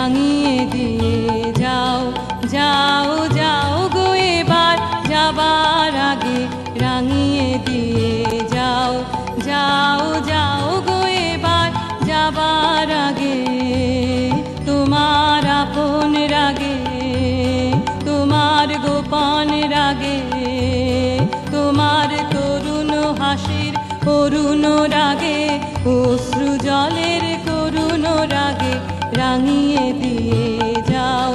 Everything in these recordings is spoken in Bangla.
রাঙিয়ে দিয়ে যাও যাও যাও গো এবার যাবার আগে রাঙিয়ে দিয়ে যাও যাও যাও গো এবার যাবার আগে তোমার আপন রাগে তোমার গোপন রাগে তোমার তরুণ হাসির করুণ রাগে অশ্রু জলের করুণ রাগে রাঙিয়ে দিয়ে যাও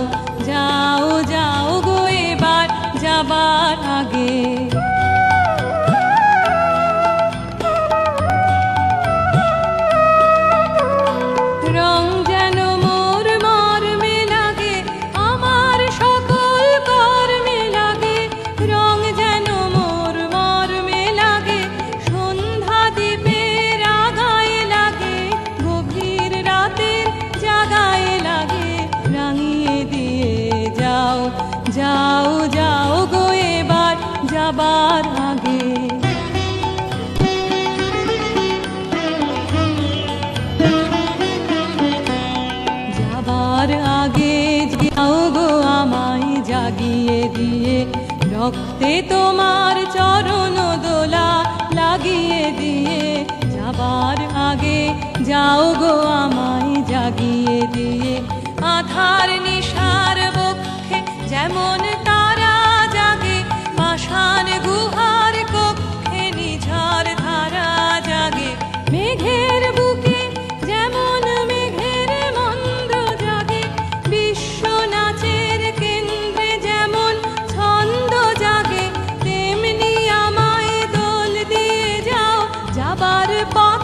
যাও যাও গো এবার যাবার আগে রং যেন মোর মর্মে লাগে আমার সকল কর্মে লাগে রং যেন মোর মর্মে লাগে সন্ধ্যা দ্বীপের আগায় লাগে গভীর রাতের জাগায় লাগে রাঙিয়ে দিয়ে যাও যাও যাও গো এবার যাবার আগে যাবার আগে যাও গো আমায় জাগিয়ে দিয়ে রক্তে তোমার চরণ দোলা লাগিয়ে দিয়ে যাবার আগে যাও গো আমায় জাগিয়ে দিয়ে আধার নিশার বক্ষে যেমন তারা জাগে পাষাণ গুহার কক্ষে নিঝার ধারা জাগে মেঘের বুকে যেমন মেঘের মন্দ্র জাগে বিশ্ব নাচের কেন্দ্রে যেমন ছন্দ জাগে তেমনি আমায় দোল দিয়ে যাও যাবার পথ